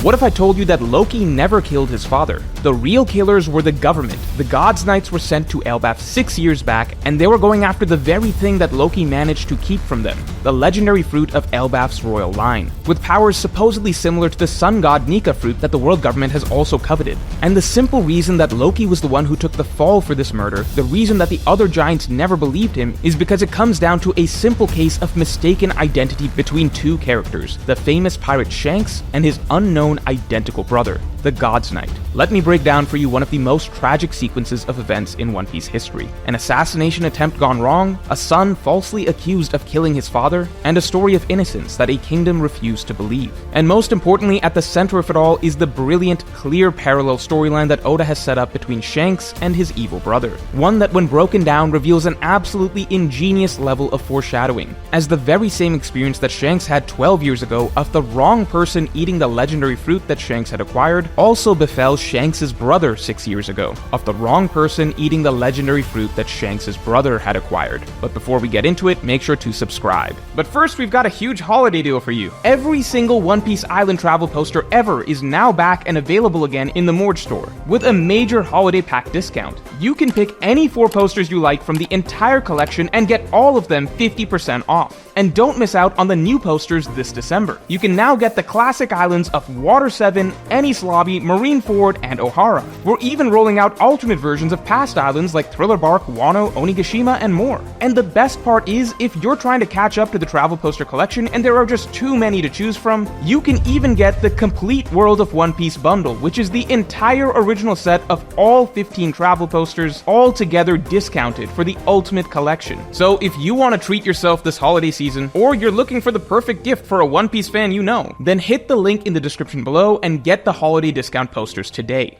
What if I told you that Loki never killed his father? The real killers were the government. The God's Knights were sent to Elbaf 6 years back, and they were going after the very thing that Loki managed to keep from them, the legendary fruit of Elbaf's royal line, with powers supposedly similar to the sun god Nika fruit that the world government has also coveted. And the simple reason that Loki was the one who took the fall for this murder, the reason that the other giants never believed him, is because it comes down to a simple case of mistaken identity between two characters, the famous pirate Shanks and his unknown identical brother, the God's Knight. Let me break down for you one of the most tragic sequences of events in One Piece history. An assassination attempt gone wrong, a son falsely accused of killing his father, and a story of innocence that a kingdom refused to believe. And most importantly, at the center of it all is the brilliant, clear parallel storyline that Oda has set up between Shanks and his evil brother. One that when broken down reveals an absolutely ingenious level of foreshadowing, as the very same experience that Shanks had 12 years ago of the wrong person eating the legendary fruit that Shanks had acquired also befell Shanks' brother 6 years ago, of the wrong person eating the legendary fruit that Shanks' brother had acquired. But before we get into it, make sure to subscribe. But first, we've got a huge holiday deal for you. Every single One Piece Island travel poster ever is now back and available again in the Morge store, with a major holiday pack discount. You can pick any 4 posters you like from the entire collection and get all of them 50% off. And don't miss out on the new posters this December. You can now get the classic islands of Water 7, Enies Lobby, Marineford, and Ohara. We're even rolling out alternate versions of past islands like Thriller Bark, Wano, Onigashima, and more. And the best part is, if you're trying to catch up to the travel poster collection and there are just too many to choose from, you can even get the complete World of One Piece bundle, which is the entire original set of all 15 travel posters, all together discounted for the ultimate collection. So if you want to treat yourself this holiday season, or you're looking for the perfect gift for a One Piece fan you know, then hit the link in the description below and get the holiday discount posters today.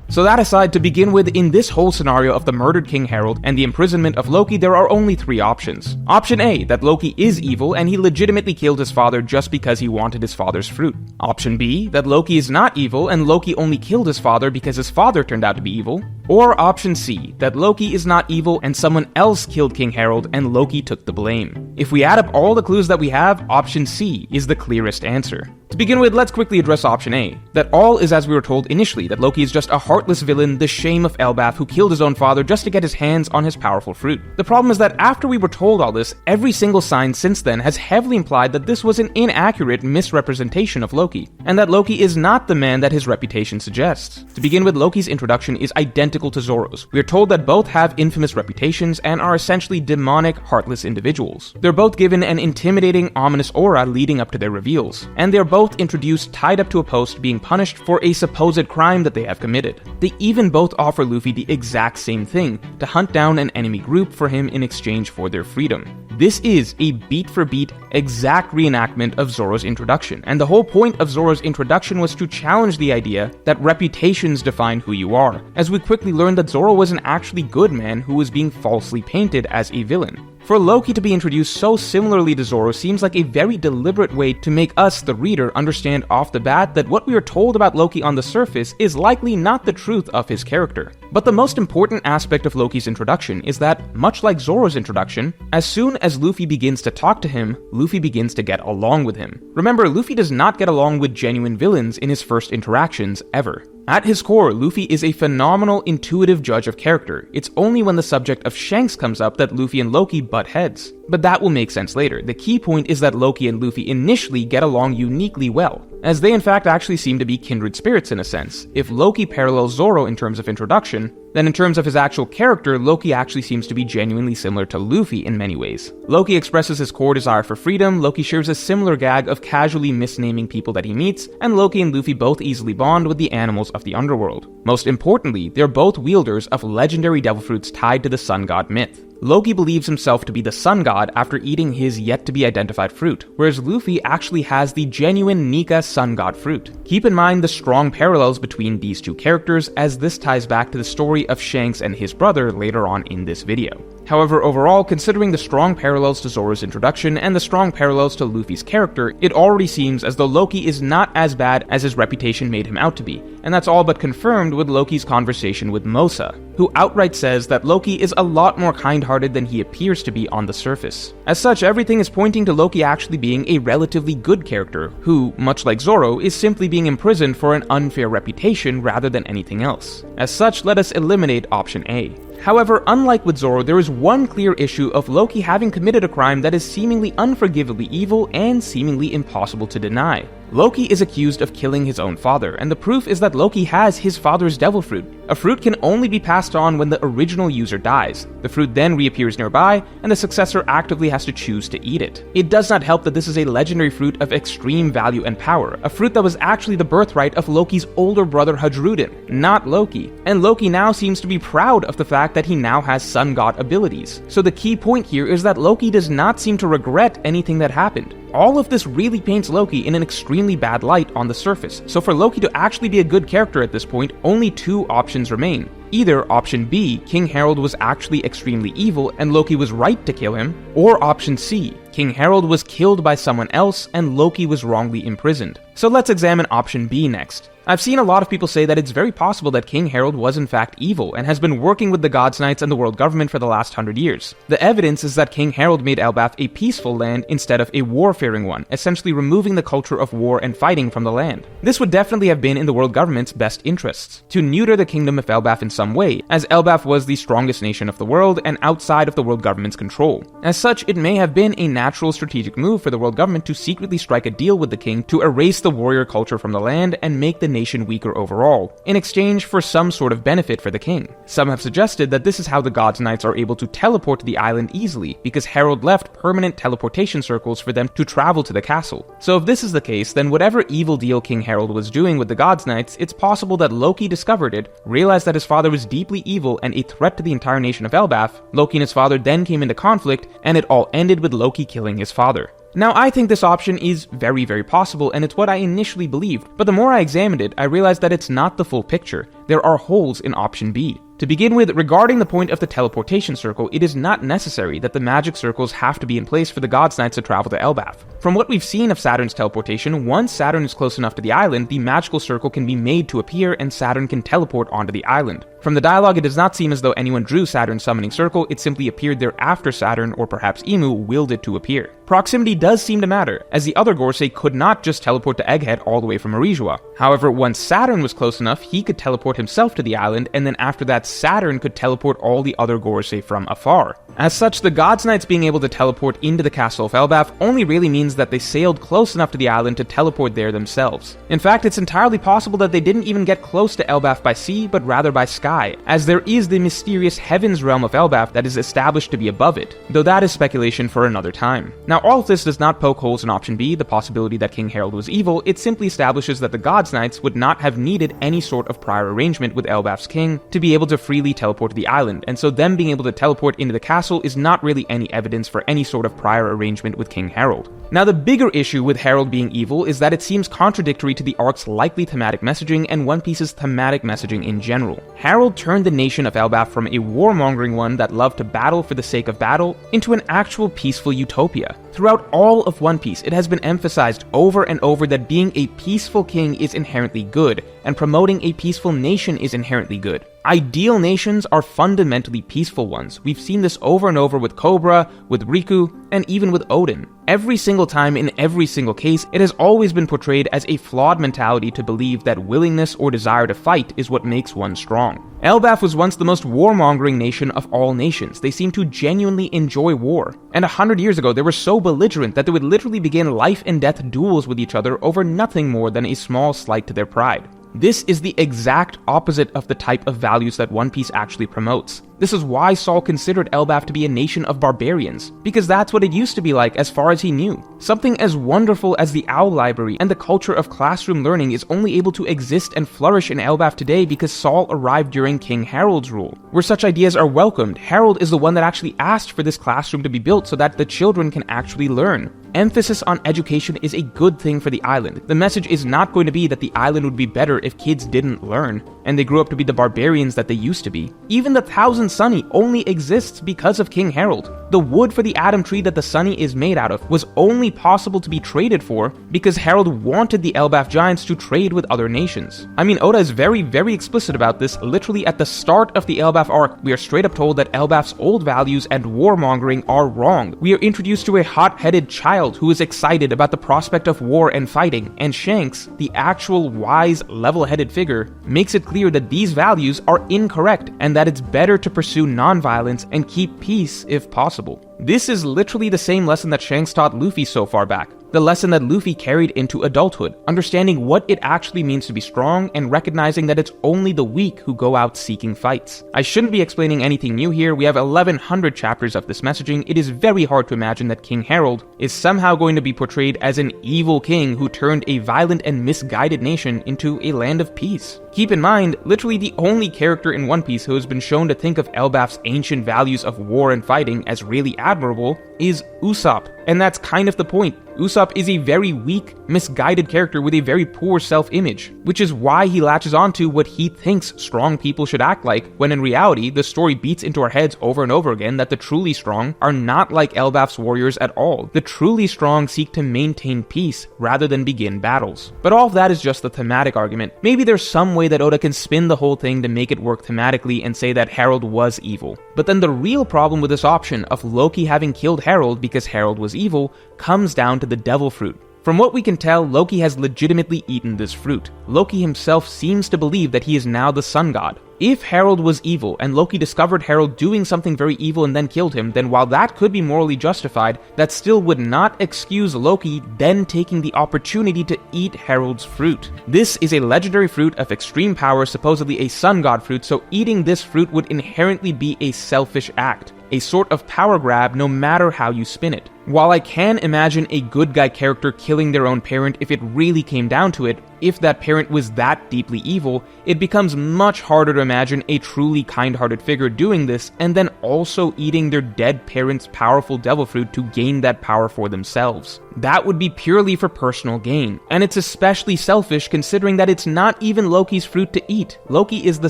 So that aside, to begin with, in this whole scenario of the murdered King Harald and the imprisonment of Loki, there are only 3 options. Option A, that Loki is evil and he legitimately killed his father just because he wanted his father's fruit. Option B, that Loki is not evil and Loki only killed his father because his father turned out to be evil. Or option C, that Loki is not evil and someone else killed King Harald and Loki took the blame. If we add up all the clues that we have, option C is the clearest answer. To begin with, let's quickly address option A, that all is as we were told initially, that Loki is just a heartless villain, the shame of Elbaf, who killed his own father just to get his hands on his powerful fruit. The problem is that after we were told all this, every single sign since then has heavily implied that this was an inaccurate misrepresentation of Loki, and that Loki is not the man that his reputation suggests. To begin with, Loki's introduction is identical to Zoro's. We are told that both have infamous reputations and are essentially demonic, heartless individuals. They're both given an intimidating, ominous aura leading up to their reveals, and they're both introduced tied up to a post being punished for a supposed crime that they have committed. They even both offer Luffy the exact same thing, to hunt down an enemy group for him in exchange for their freedom. This is a beat-for-beat, exact reenactment of Zoro's introduction, and the whole point of Zoro's introduction was to challenge the idea that reputations define who you are, as we quickly learned that Zoro was an actually good man who was being falsely painted as a villain. For Loki to be introduced so similarly to Zoro seems like a very deliberate way to make us, the reader, understand off the bat that what we are told about Loki on the surface is likely not the truth of his character. But the most important aspect of Loki's introduction is that, much like Zoro's introduction, as soon as Luffy begins to talk to him, Luffy begins to get along with him. Remember, Luffy does not get along with genuine villains in his first interactions, ever. At his core, Luffy is a phenomenal, intuitive judge of character. It's only when the subject of Shanks comes up that Luffy and Loki butt heads. But that will make sense later. The key point is that Loki and Luffy initially get along uniquely well, as they in fact actually seem to be kindred spirits in a sense. If Loki parallels Zoro in terms of introduction, then in terms of his actual character, Loki actually seems to be genuinely similar to Luffy in many ways. Loki expresses his core desire for freedom, Loki shares a similar gag of casually misnaming people that he meets, and Loki and Luffy both easily bond with the animals of the underworld. Most importantly, they're both wielders of legendary devil fruits tied to the sun god myth. Loki believes himself to be the sun god after eating his yet-to-be-identified fruit, whereas Luffy actually has the genuine Nika sun god fruit. Keep in mind the strong parallels between these two characters, as this ties back to the story of Shanks and his brother later on in this video. However, overall, considering the strong parallels to Zoro's introduction and the strong parallels to Luffy's character, it already seems as though Loki is not as bad as his reputation made him out to be, and that's all but confirmed with Loki's conversation with Mosa, who outright says that Loki is a lot more kind-hearted than he appears to be on the surface. As such, everything is pointing to Loki actually being a relatively good character, who, much like Zoro, is simply being imprisoned for an unfair reputation rather than anything else. As such, let us eliminate option A. However, unlike with Zoro, there is one clear issue of Loki having committed a crime that is seemingly unforgivably evil and seemingly impossible to deny. Loki is accused of killing his own father, and the proof is that Loki has his father's devil fruit. A fruit can only be passed on when the original user dies. The fruit then reappears nearby, and the successor actively has to choose to eat it. It does not help that this is a legendary fruit of extreme value and power, a fruit that was actually the birthright of Loki's older brother Hadrudin, not Loki. And Loki now seems to be proud of the fact that he now has sun god abilities. So the key point here is that Loki does not seem to regret anything that happened. All of this really paints Loki in an extremely bad light on the surface, so for Loki to actually be a good character at this point, only two options remain. Either option B, King Harald was actually extremely evil and Loki was right to kill him, or option C, King Harald was killed by someone else and Loki was wrongly imprisoned. So let's examine option B next. I've seen a lot of people say that it's very possible that King Harald was in fact evil and has been working with the Gods Knights and the world government for the last 100 years. The evidence is that King Harald made Elbaf a peaceful land instead of a warfaring one, essentially removing the culture of war and fighting from the land. This would definitely have been in the world government's best interests, to neuter the kingdom of Elbaf in some way, as Elbaf was the strongest nation of the world and outside of the world government's control. As such, it may have been a natural strategic move for the world government to secretly strike a deal with the king to erase the warrior culture from the land and make the nation weaker overall, in exchange for some sort of benefit for the king. Some have suggested that this is how the Gods Knights are able to teleport to the island easily, because Harald left permanent teleportation circles for them to travel to the castle. So if this is the case, then whatever evil deal King Harald was doing with the Gods Knights, it's possible that Loki discovered it, realized that his father was deeply evil and a threat to the entire nation of Elbaf. Loki and his father then came into conflict, and it all ended with Loki killing his father. Now, I think this option is very, very possible, and it's what I initially believed, but the more I examined it, I realized that it's not the full picture. There are holes in option B. To begin with, regarding the point of the teleportation circle, it is not necessary that the magic circles have to be in place for the Gods Knights to travel to Elbaf. From what we've seen of Saturn's teleportation, once Saturn is close enough to the island, the magical circle can be made to appear and Saturn can teleport onto the island. From the dialogue, it does not seem as though anyone drew Saturn's summoning circle, it simply appeared there after Saturn, or perhaps Imu, willed it to appear. Proximity does seem to matter, as the other Gorsei could not just teleport to Egghead all the way from Arijua. However, once Saturn was close enough, he could teleport himself to the island, and then after that, Saturn could teleport all the other Gorsei from afar. As such, the Gods Knights being able to teleport into the castle of Elbaf only really means that they sailed close enough to the island to teleport there themselves. In fact, it's entirely possible that they didn't even get close to Elbaf by sea, but rather by sky, as there is the mysterious heavens realm of Elbaf that is established to be above it, though that is speculation for another time. Now, all of this does not poke holes in option B, the possibility that King Harald was evil. It simply establishes that the Gods Knights would not have needed any sort of prior arrangement with Elbaf's king to be able to freely teleport to the island, and so them being able to teleport into the castle is not really any evidence for any sort of prior arrangement with King Harald. Now, the bigger issue with Harald being evil is that it seems contradictory to the arc's likely thematic messaging and One Piece's thematic messaging in general. Harald turned the nation of Elbaf from a warmongering one that loved to battle for the sake of battle into an actual peaceful utopia. Throughout all of One Piece, it has been emphasized over and over that being a peaceful king is inherently good, and promoting a peaceful nation is inherently good. Ideal nations are fundamentally peaceful ones. We've seen this over and over with Cobra, with Riku, and even with Odin. Every single time, in every single case, it has always been portrayed as a flawed mentality to believe that willingness or desire to fight is what makes one strong. Elbaf was once the most warmongering nation of all nations. They seemed to genuinely enjoy war. And 100 years ago, they were so belligerent that they would literally begin life and death duels with each other over nothing more than a small slight to their pride. This is the exact opposite of the type of values that One Piece actually promotes. This is why Saul considered Elbaf to be a nation of barbarians, because that's what it used to be like as far as he knew. Something as wonderful as the Owl Library and the culture of classroom learning is only able to exist and flourish in Elbaf today because Saul arrived during King Harald's rule, where such ideas are welcomed. Harald is the one that actually asked for this classroom to be built so that the children can actually learn. Emphasis on education is a good thing for the island. The message is not going to be that the island would be better if kids didn't learn, and they grew up to be the barbarians that they used to be. Even the thousands sun sunny only exists because of King Harald. The wood for the Adam tree that the sunny is made out of was only possible to be traded for because Harald wanted the Elbaf giants to trade with other nations. I mean, Oda is very, very explicit about this. Literally at the start of the Elbaf arc, we are straight up told that Elbaf's old values and warmongering are wrong. We are introduced to a hot-headed child who is excited about the prospect of war and fighting, and Shanks, the actual wise, level-headed figure, makes it clear that these values are incorrect and that it's better to pursue non-violence and keep peace if possible. This is literally the same lesson that Shanks taught Luffy so far back. The lesson that Luffy carried into adulthood, understanding what it actually means to be strong and recognizing that it's only the weak who go out seeking fights. I shouldn't be explaining anything new here. We have 1100 chapters of this messaging. It is very hard to imagine that King Harald is somehow going to be portrayed as an evil king who turned a violent and misguided nation into a land of peace. Keep in mind, literally the only character in One Piece who has been shown to think of Elbaf's ancient values of war and fighting as really admirable is Usopp. And that's kind of the point. Usopp is a very weak, misguided character with a very poor self-image, which is why he latches onto what he thinks strong people should act like, when in reality, the story beats into our heads over and over again that the truly strong are not like Elbaf's warriors at all. The truly strong seek to maintain peace rather than begin battles. But all of that is just the thematic argument. Maybe there's some way that Oda can spin the whole thing to make it work thematically and say that Harald was evil. But then the real problem with this option of Loki having killed Harald because Harald was evil comes down to the devil fruit. From what we can tell, Loki has legitimately eaten this fruit. Loki himself seems to believe that he is now the sun god. If Harald was evil, and Loki discovered Harald doing something very evil and then killed him, then while that could be morally justified, that still would not excuse Loki then taking the opportunity to eat Harald's fruit. This is a legendary fruit of extreme power, supposedly a sun god fruit, so eating this fruit would inherently be a selfish act. A sort of power grab no matter how you spin it. While I can imagine a good guy character killing their own parent if it really came down to it, if that parent was that deeply evil, it becomes much harder to imagine a truly kind-hearted figure doing this and then also eating their dead parent's powerful devil fruit to gain that power for themselves. That would be purely for personal gain, and it's especially selfish considering that it's not even Loki's fruit to eat. Loki is the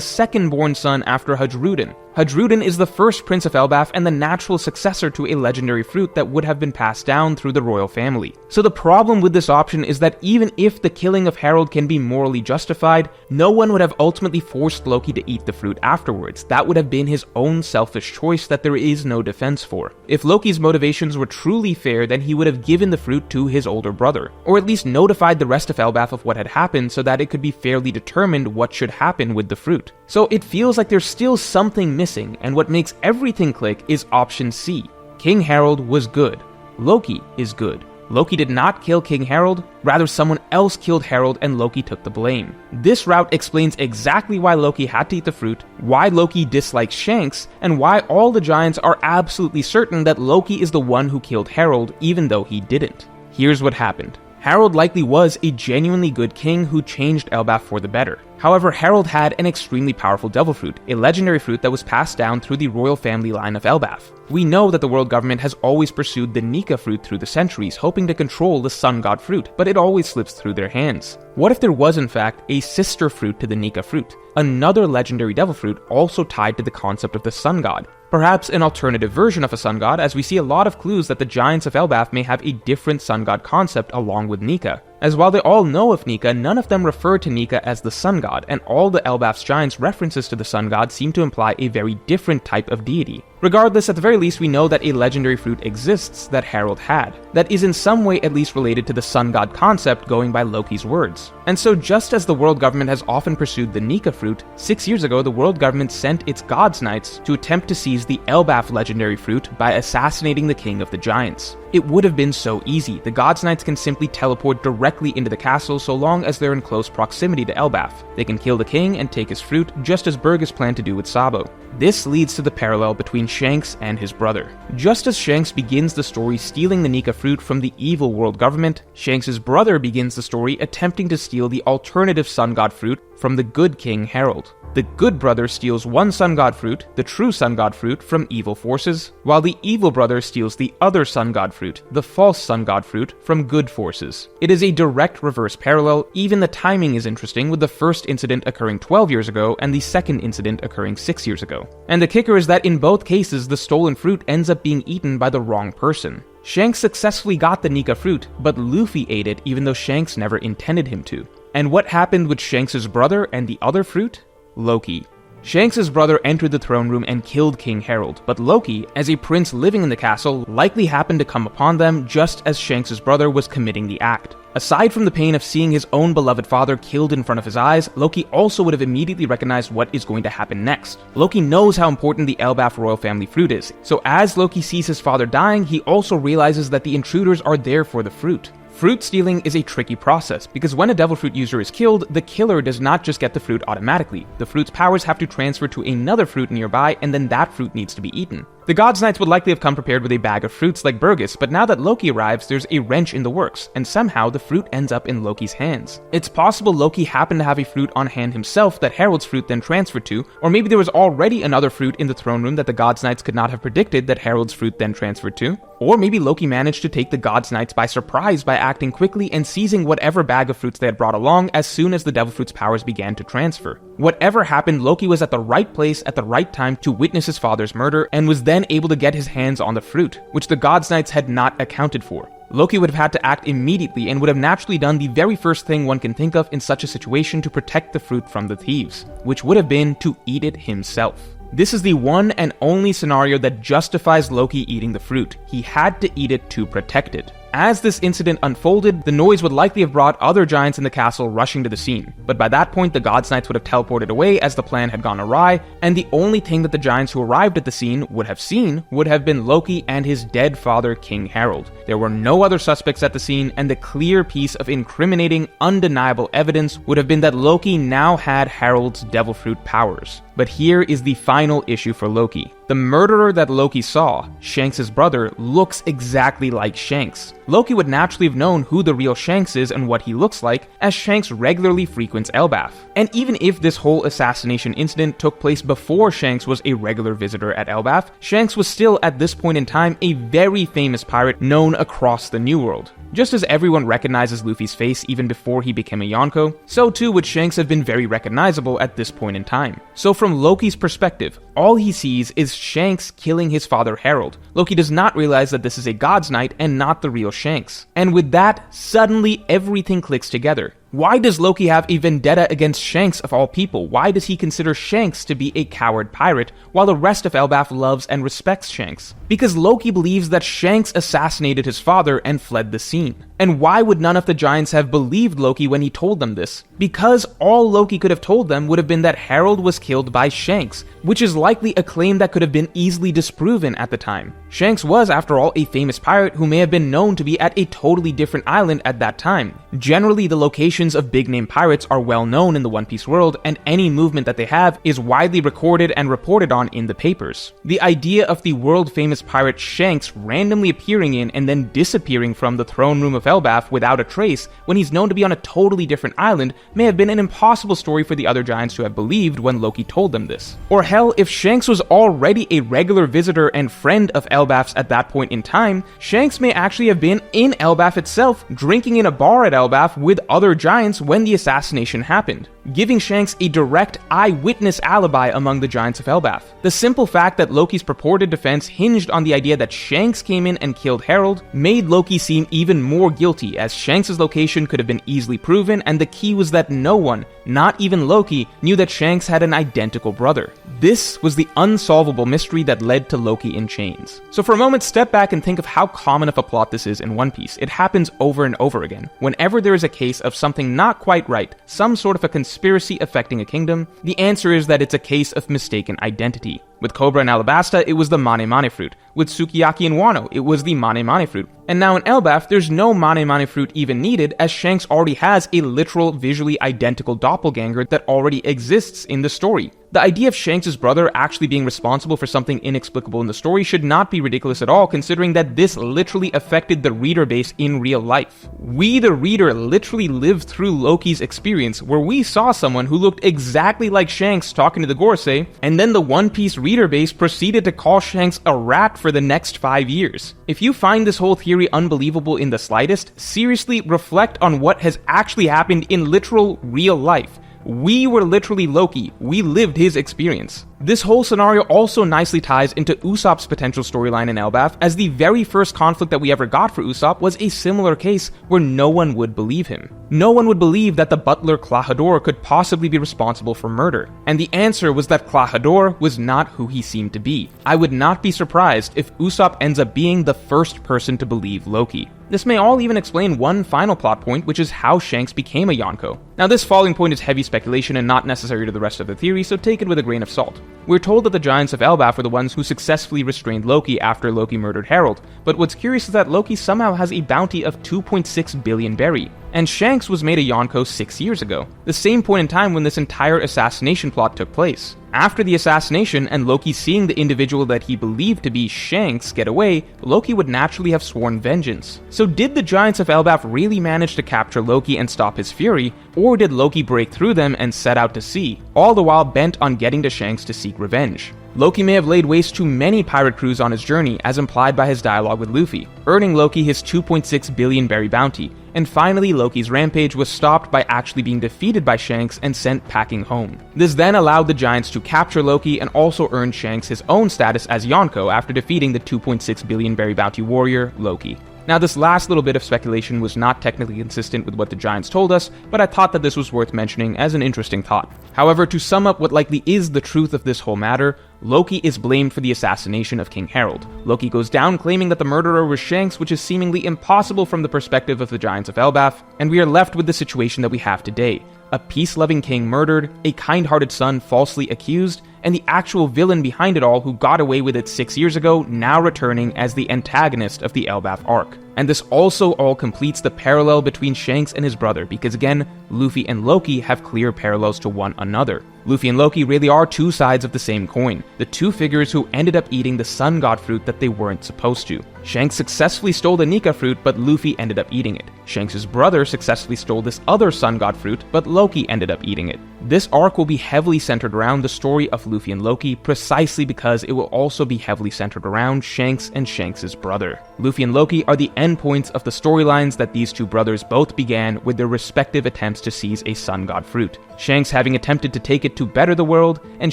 second-born son after Hajrudin. Hajrudin is the first prince of Elbaf and the natural successor to a legendary fruit that would have been passed down through the royal family. So the problem with this option is that even if the killing of Harald can be morally justified, no one would have ultimately forced Loki to eat the fruit afterwards. That would have been his own selfish choice that there is no defense for. If Loki's motivations were truly fair, then he would have given the fruit to his older brother, or at least notified the rest of Elbaf of what had happened so that it could be fairly determined what should happen with the fruit. So it feels like there's still something missing, and what makes everything click is option C. King Harald was good. Loki is good. Loki did not kill King Harald, rather someone else killed Harald and Loki took the blame. This route explains exactly why Loki had to eat the fruit, why Loki dislikes Shanks, and why all the giants are absolutely certain that Loki is the one who killed Harald even though he didn't. Here's what happened. Harald likely was a genuinely good king who changed Elbaf for the better. However, Harald had an extremely powerful devil fruit, a legendary fruit that was passed down through the royal family line of Elbaf. We know that the world government has always pursued the Nika fruit through the centuries, hoping to control the sun god fruit, but it always slips through their hands. What if there was in fact a sister fruit to the Nika fruit, another legendary devil fruit also tied to the concept of the sun god? Perhaps an alternative version of a sun god, as we see a lot of clues that the giants of Elbaf may have a different sun god concept along with Nika. As while they all know of Nika, none of them refer to Nika as the sun god, and all the Elbaf's giants' references to the sun god seem to imply a very different type of deity. Regardless, at the very least, we know that a legendary fruit exists that Harald had, that is in some way at least related to the sun god concept going by Loki's words. And so just as the world government has often pursued the Nika fruit, 6 years ago the world government sent its God's Knights to attempt to seize the Elbaf legendary fruit by assassinating the king of the giants. It would have been so easy. The God's Knights can simply teleport directly into the castle so long as they're in close proximity to Elbaf. They can kill the king and take his fruit, just as Burgess planned to do with Sabo. This leads to the parallel between Shanks and his brother. Just as Shanks begins the story stealing the Nika fruit from the evil world government, Shanks' brother begins the story attempting to steal the alternative sun god fruit from the good king Harald. The good brother steals one sun god fruit, the true sun god fruit, from evil forces, while the evil brother steals the other sun god fruit, the false sun god fruit, from good forces. It is a direct reverse parallel. Even the timing is interesting, with the first incident occurring 12 years ago and the second incident occurring 6 years ago. And the kicker is that in both cases, the stolen fruit ends up being eaten by the wrong person. Shanks successfully got the Nika fruit, but Luffy ate it even though Shanks never intended him to. And what happened with Shanks' brother and the other fruit? Loki. Shanks' brother entered the throne room and killed King Harald, but Loki, as a prince living in the castle, likely happened to come upon them just as Shanks' brother was committing the act. Aside from the pain of seeing his own beloved father killed in front of his eyes, Loki also would have immediately recognized what is going to happen next. Loki knows how important the Elbaf royal family fruit is, so as Loki sees his father dying, he also realizes that the intruders are there for the fruit. Fruit stealing is a tricky process, because when a devil fruit user is killed, the killer does not just get the fruit automatically. The fruit's powers have to transfer to another fruit nearby, and then that fruit needs to be eaten. The God's Knights would likely have come prepared with a bag of fruits like Burgess, but now that Loki arrives, there's a wrench in the works, and somehow the fruit ends up in Loki's hands. It's possible Loki happened to have a fruit on hand himself that Harald's fruit then transferred to, or maybe there was already another fruit in the throne room that the God's Knights could not have predicted that Harald's fruit then transferred to. Or maybe Loki managed to take the God's Knights by surprise by acting quickly and seizing whatever bag of fruits they had brought along as soon as the devil fruit's powers began to transfer. Whatever happened, Loki was at the right place at the right time to witness his father's murder, and was then able to get his hands on the fruit, which the God's Knights had not accounted for. Loki would have had to act immediately and would have naturally done the very first thing one can think of in such a situation to protect the fruit from the thieves, which would have been to eat it himself. This is the one and only scenario that justifies Loki eating the fruit. He had to eat it to protect it. As this incident unfolded, the noise would likely have brought other giants in the castle rushing to the scene, but by that point the God's Knights would have teleported away as the plan had gone awry, and the only thing that the giants who arrived at the scene would have seen would have been Loki and his dead father, King Harald. There were no other suspects at the scene, and the clear piece of incriminating, undeniable evidence would have been that Loki now had Harald's devil fruit powers. But here is the final issue for Loki. The murderer that Loki saw, Shanks' brother, looks exactly like Shanks. Loki would naturally have known who the real Shanks is and what he looks like, as Shanks regularly frequents Elbaf. And even if this whole assassination incident took place before Shanks was a regular visitor at Elbaf, Shanks was still at this point in time a very famous pirate known across the New World. Just as everyone recognizes Luffy's face even before he became a Yonko, so too would Shanks have been very recognizable at this point in time. So from Loki's perspective, all he sees is Shanks killing his father Harald. Loki does not realize that this is a God's Knight and not the real Shanks. And with that, suddenly everything clicks together. Why does Loki have a vendetta against Shanks of all people? Why does he consider Shanks to be a coward pirate, while the rest of Elbaf loves and respects Shanks? Because Loki believes that Shanks assassinated his father and fled the scene. And why would none of the giants have believed Loki when he told them this? Because all Loki could have told them would have been that Harald was killed by Shanks, which is likely a claim that could have been easily disproven at the time. Shanks was, after all, a famous pirate who may have been known to be at a totally different island at that time. Generally, the locations of big-name pirates are well known in the One Piece world, and any movement that they have is widely recorded and reported on in the papers. The idea of the world-famous pirate Shanks randomly appearing in and then disappearing from the throne room of Elbaf without a trace when he's known to be on a totally different island may have been an impossible story for the other giants to have believed when Loki told them this. Or hell, if Shanks was already a regular visitor and friend of Elbaf's at that point in time, Shanks may actually have been in Elbaf itself, drinking in a bar at Elbaf with other giants when the assassination happened, giving Shanks a direct eyewitness alibi among the giants of Elbaf. The simple fact that Loki's purported defense hinged on the idea that Shanks came in and killed Harald made Loki seem even more guilty, as Shanks' location could have been easily proven, and the key was that no one, not even Loki, knew that Shanks had an identical brother. This was the unsolvable mystery that led to Loki in chains. So for a moment, step back and think of how common of a plot this is in One Piece. It happens over and over again. Whenever there is a case of something not quite right, some sort of a conspiracy affecting a kingdom, the answer is that it's a case of mistaken identity. With Cobra and Alabasta, it was the Mane Mane fruit. With Sukiyaki and Wano, it was the Mane Mane fruit. And now in Elbaf, there's no Mane Mane fruit even needed, as Shanks already has a literal, visually identical doppelganger that already exists in the story. The idea of Shanks' brother actually being responsible for something inexplicable in the story should not be ridiculous at all, considering that this literally affected the reader base in real life. We, the reader, literally lived through Loki's experience, where we saw someone who looked exactly like Shanks talking to the Gorosei, and then the One Piece reader base proceeded to call Shanks a rat for the next 5 years. If you find this whole theory unbelievable in the slightest, seriously reflect on what has actually happened in literal real life. We were literally Loki. We lived his experience. This whole scenario also nicely ties into Usopp's potential storyline in Elbaf, as the very first conflict that we ever got for Usopp was a similar case where no one would believe him. No one would believe that the butler Klahadore could possibly be responsible for murder, and the answer was that Klahadore was not who he seemed to be. I would not be surprised if Usopp ends up being the first person to believe Loki. This may all even explain one final plot point, which is how Shanks became a Yonko. Now, this following point is heavy speculation and not necessary to the rest of the theory, so take it with a grain of salt. We're told that the Giants of Elbaf were the ones who successfully restrained Loki after Loki murdered Harald, but what's curious is that Loki somehow has a bounty of 2.6 billion berry, and Shanks was made a Yonko 6 years ago, the same point in time when this entire assassination plot took place. After the assassination and Loki seeing the individual that he believed to be Shanks get away, Loki would naturally have sworn vengeance. So did the Giants of Elbaf really manage to capture Loki and stop his fury, or did Loki break through them and set out to sea, all the while bent on getting to Shanks to seek revenge? Loki may have laid waste to many pirate crews on his journey, as implied by his dialogue with Luffy, earning Loki his 2.6 billion berry bounty, and finally Loki's rampage was stopped by actually being defeated by Shanks and sent packing home. This then allowed the Giants to capture Loki and also earn Shanks his own status as Yonko after defeating the 2.6 billion berry bounty warrior, Loki. Now, this last little bit of speculation was not technically consistent with what the Giants told us, but I thought that this was worth mentioning as an interesting thought. However, to sum up what likely is the truth of this whole matter, Loki is blamed for the assassination of King Harald. Loki goes down claiming that the murderer was Shanks, which is seemingly impossible from the perspective of the Giants of Elbaf, and we are left with the situation that we have today. A peace-loving king murdered, a kind-hearted son falsely accused, and the actual villain behind it all who got away with it 6 years ago now returning as the antagonist of the Elbaf arc. And this also all completes the parallel between Shanks and his brother, because again, Luffy and Loki have clear parallels to one another. Luffy and Loki really are two sides of the same coin, the two figures who ended up eating the sun god fruit that they weren't supposed to. Shanks successfully stole the Nika fruit, but Luffy ended up eating it. Shanks' brother successfully stole this other sun god fruit, but Loki ended up eating it. This arc will be heavily centered around the story of Luffy and Loki, precisely because it will also be heavily centered around Shanks and Shanks' brother. Luffy and Loki are the endpoints of the storylines that these two brothers both began with their respective attempts to seize a sun god fruit. Shanks having attempted to take it to better the world, and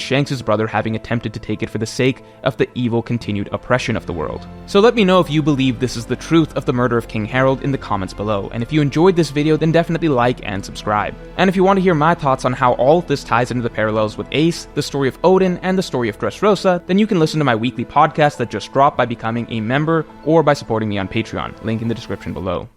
Shanks' brother having attempted to take it for the sake of the evil continued oppression of the world. So let me know if you believe this is the truth of the murder of King Harald in the comments below, and if you enjoyed this video then definitely like and subscribe. And if you want to hear my thoughts on how all of this ties into the parallels with Ace, the story of Odin, and the story of Dressrosa, then you can listen to my weekly podcast that just dropped by becoming a member or by supporting me on Patreon, link in the description below.